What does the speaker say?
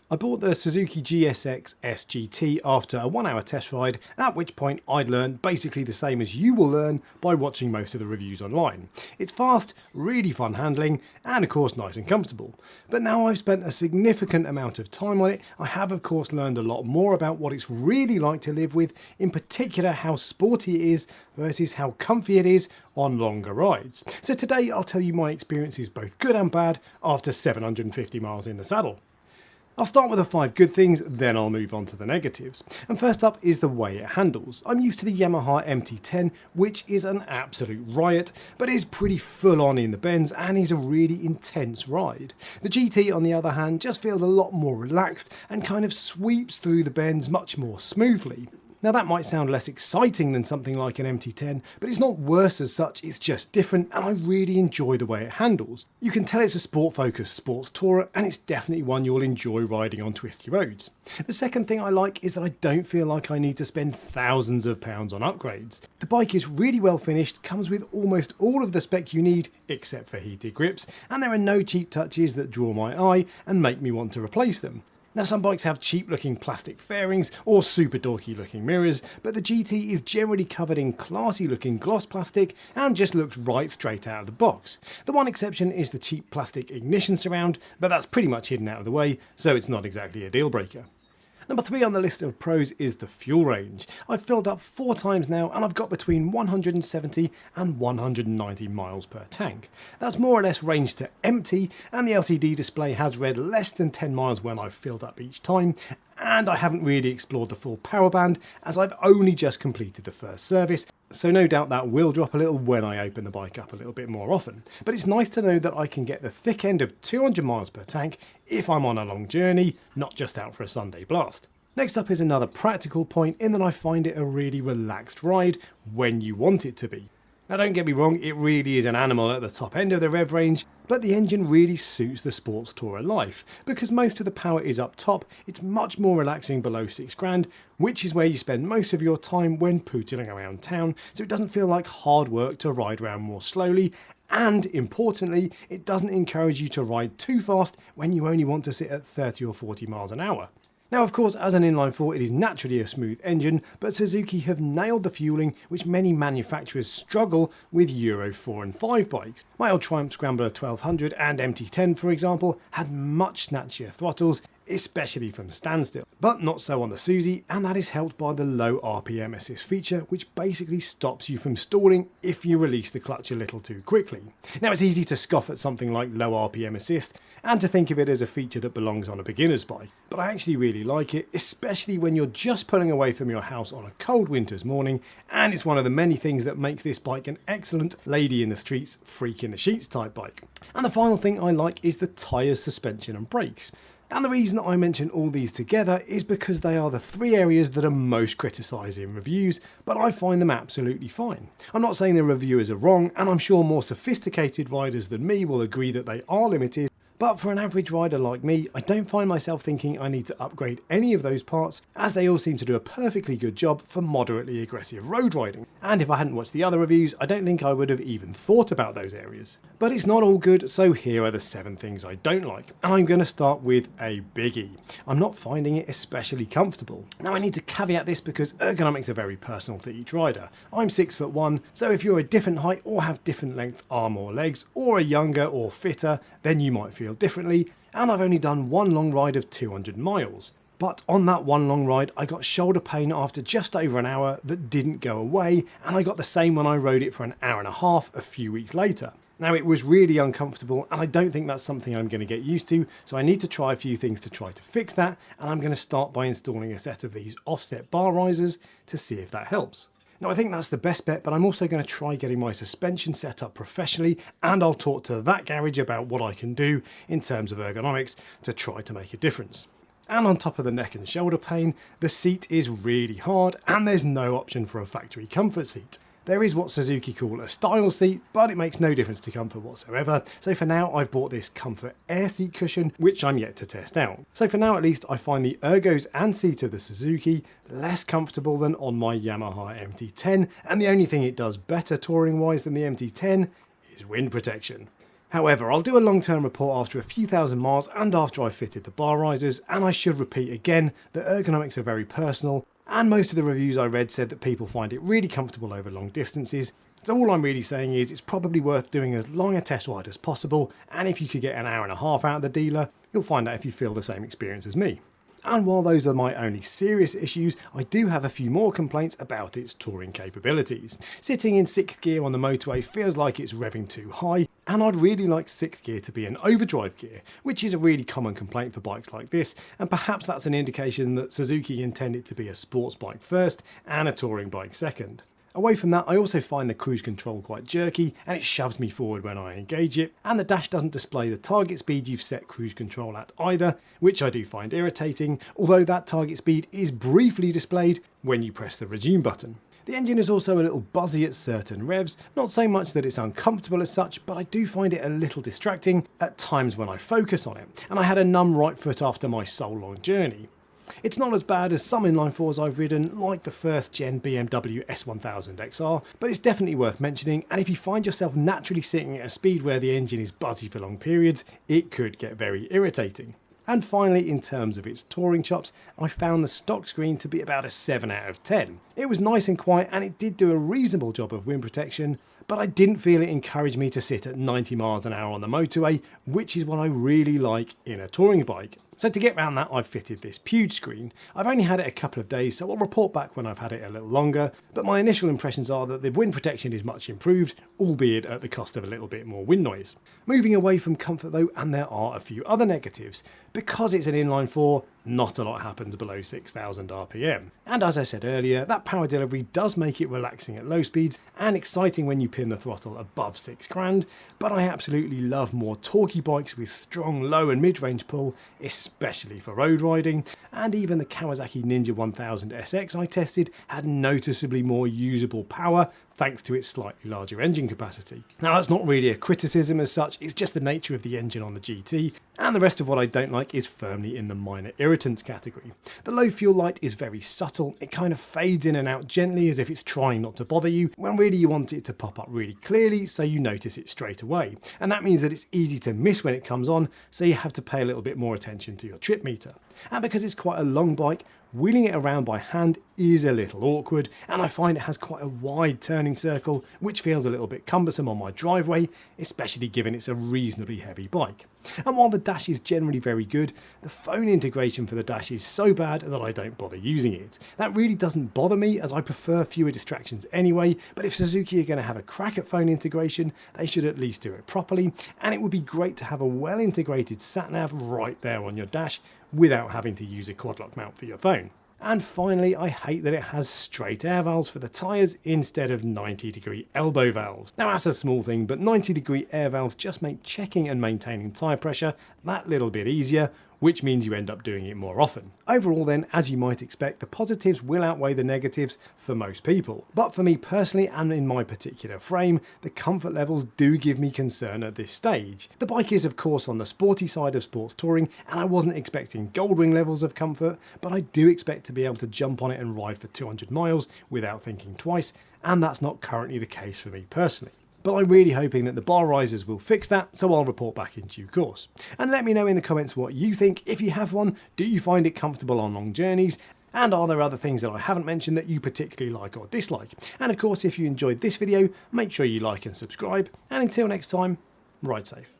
I bought the Suzuki GSX-S GT after a 1 hour test ride, at which point I'd learned basically the same as you will learn by watching most of the reviews online. It's fast, really fun handling, and of course nice and comfortable. But now I've spent a significant amount of time on it, I have of course learned a lot more about what it's really like to live with, in particular how sporty it is versus how comfy it is on longer rides. So today I'll tell you my experiences, both good and bad, after 750 miles in the saddle. I'll start with the 5 good things, then I'll move on to the negatives. And first up is the way it handles. I'm used to the Yamaha MT-10, which is an absolute riot, but is pretty full on in the bends and is a really intense ride. The GT, on the other hand, just feels a lot more relaxed and kind of sweeps through the bends much more smoothly. Now that might sound less exciting than something like an MT-10, but it's not worse as such, it's just different and I really enjoy the way it handles. You can tell it's a sport-focused sports tourer and it's definitely one you'll enjoy riding on twisty roads. The second thing I like is that I don't feel like I need to spend thousands of pounds on upgrades. The bike is really well finished, comes with almost all of the spec you need, except for heated grips, and there are no cheap touches that draw my eye and make me want to replace them. Now some bikes have cheap looking plastic fairings or super dorky looking mirrors, but the GT is generally covered in classy looking gloss plastic and just looks right straight out of the box. The one exception is the cheap plastic ignition surround, but that's pretty much hidden out of the way, so it's not exactly a deal breaker. Number 3 on the list of pros is the fuel range. I've filled up 4 times now and I've got between 170 and 190 miles per tank. That's more or less range to empty, and the LCD display has read less than 10 miles when I've filled up each time, and I haven't really explored the full power band as I've only just completed the first service, so no doubt that will drop a little when I open the bike up a little bit more often. But it's nice to know that I can get the thick end of 200 miles per tank if I'm on a long journey, not just out for a Sunday blast. Next up is another practical point in that I find it a really relaxed ride when you want it to be. Now don't get me wrong, it really is an animal at the top end of the rev range, but the engine really suits the sports tourer life. Because most of the power is up top, it's much more relaxing below 6 grand, which is where you spend most of your time when pootling around town, so it doesn't feel like hard work to ride around more slowly, and importantly, it doesn't encourage you to ride too fast when you only want to sit at 30 or 40 miles an hour. Now of course, as an inline 4 it is naturally a smooth engine, but Suzuki have nailed the fueling which many manufacturers struggle with Euro 4 and 5 bikes. My old Triumph Scrambler 1200 and MT-10 for example had much snatchier throttles, especially from standstill, but not so on the Suzy, and that is helped by the low RPM assist feature, which basically stops you from stalling if you release the clutch a little too quickly. Now it's easy to scoff at something like low RPM assist and to think of it as a feature that belongs on a beginner's bike, but I actually really like it, especially when you're just pulling away from your house on a cold winter's morning, and it's one of the many things that makes this bike an excellent lady in the streets, freak in the sheets type bike. And the final thing I like is the tyres, suspension and brakes. And the reason I mention all these together is because they are the 3 areas that are most criticised in reviews, but I find them absolutely fine. I'm not saying the reviewers are wrong, and I'm sure more sophisticated riders than me will agree that they are limited, but for an average rider like me, I don't find myself thinking I need to upgrade any of those parts, as they all seem to do a perfectly good job for moderately aggressive road riding. And if I hadn't watched the other reviews, I don't think I would have even thought about those areas. But it's not all good, so here are the 7 things I don't like. And I'm going to start with a biggie. I'm not finding it especially comfortable. Now I need to caveat this because ergonomics are very personal to each rider. I'm 6'1", so if you're a different height or have different length arm or legs, or are younger or fitter, then you might feel differently, and I've only done 1 long ride of 200 miles. But on that 1 long ride I got shoulder pain after just over an hour that didn't go away, and I got the same when I rode it for an hour and a half a few weeks later. Now it was really uncomfortable and I don't think that's something I'm going to get used to, so I need to try a few things to try to fix that, and I'm going to start by installing a set of these offset bar risers to see if that helps. Now I think that's the best bet, but I'm also going to try getting my suspension set up professionally, and I'll talk to that garage about what I can do in terms of ergonomics to try to make a difference. And on top of the neck and shoulder pain, the seat is really hard and there's no option for a factory comfort seat. There is what Suzuki call a style seat, but it makes no difference to comfort whatsoever. So for now, I've bought this Comfort Air seat cushion, which I'm yet to test out. So for now at least, I find the ergos and seat of the Suzuki less comfortable than on my Yamaha MT-10, and the only thing it does better touring wise than the MT-10 is wind protection. However, I'll do a long-term report after a few thousand miles and after I've fitted the bar risers, and I should repeat again that ergonomics are very personal, and most of the reviews I read said that people find it really comfortable over long distances. So all I'm really saying is it's probably worth doing as long a test ride as possible, and if you could get an hour and a half out of the dealer, you'll find out if you feel the same experience as me. And while those are my only serious issues, I do have a few more complaints about its touring capabilities. Sitting in 6th gear on the motorway feels like it's revving too high, and I'd really like 6th gear to be an overdrive gear, which is a really common complaint for bikes like this, and perhaps that's an indication that Suzuki intended to be a sports bike first and a touring bike second. Away from that, I also find the cruise control quite jerky, and it shoves me forward when I engage it, and the dash doesn't display the target speed you've set cruise control at either, which I do find irritating, although that target speed is briefly displayed when you press the resume button. The engine is also a little buzzy at certain revs, not so much that it's uncomfortable as such, but I do find it a little distracting at times when I focus on it, and I had a numb right foot after my so-long journey. It's not as bad as some inline 4s I've ridden, like the first gen BMW S1000 XR, but it's definitely worth mentioning, and if you find yourself naturally sitting at a speed where the engine is buzzy for long periods, it could get very irritating. And finally, in terms of its touring chops, I found the stock screen to be about a 7 out of 10. It was nice and quiet, and it did do a reasonable job of wind protection, but I didn't feel it encouraged me to sit at 90 miles an hour on the motorway, which is what I really like in a touring bike. So to get around that, I've fitted this huge screen. I've only had it a couple of days, so I'll report back when I've had it a little longer, but my initial impressions are that the wind protection is much improved, albeit at the cost of a little bit more wind noise. Moving away from comfort though, and there are a few other negatives. Because it's an inline 4, not a lot happens below 6,000 RPM. And as I said earlier, that power delivery does make it relaxing at low speeds and exciting when you pin the throttle above 6 grand, but I absolutely love more torquey bikes with strong low and mid-range pull, especially for road riding, and even the Kawasaki Ninja 1000 SX I tested had noticeably more usable power thanks to its slightly larger engine capacity. Now that's not really a criticism as such, it's just the nature of the engine on the GT, and the rest of what I don't like is firmly in the minor irritants category. The low fuel light is very subtle, it kind of fades in and out gently as if it's trying not to bother you, when really you want it to pop up really clearly so you notice it straight away. And that means that it's easy to miss when it comes on, so you have to pay a little bit more attention to your trip meter. And because it's quite a long bike, wheeling it around by hand is a little awkward, and I find it has quite a wide turning circle, which feels a little bit cumbersome on my driveway, especially given it's a reasonably heavy bike. And while the dash is generally very good, the phone integration for the dash is so bad that I don't bother using it. That really doesn't bother me, as I prefer fewer distractions anyway, but if Suzuki are going to have a crack at phone integration, they should at least do it properly, and it would be great to have a well integrated sat-nav right there on your dash without having to use a quad lock mount for your phone. And finally, I hate that it has straight air valves for the tyres instead of 90-degree elbow valves. Now that's a small thing, but 90-degree air valves just make checking and maintaining tyre pressure that little bit easier, which means you end up doing it more often. Overall then, as you might expect, the positives will outweigh the negatives for most people. But for me personally, and in my particular frame, the comfort levels do give me concern at this stage. The bike is of course on the sporty side of sports touring, and I wasn't expecting Goldwing levels of comfort, but I do expect to be able to jump on it and ride for 200 miles without thinking twice, and that's not currently the case for me personally. But I'm really hoping that the bar risers will fix that, so I'll report back in due course. And let me know in the comments what you think. If you have one, do you find it comfortable on long journeys? And are there other things that I haven't mentioned that you particularly like or dislike? And of course, if you enjoyed this video, make sure you like and subscribe. And until next time, ride safe.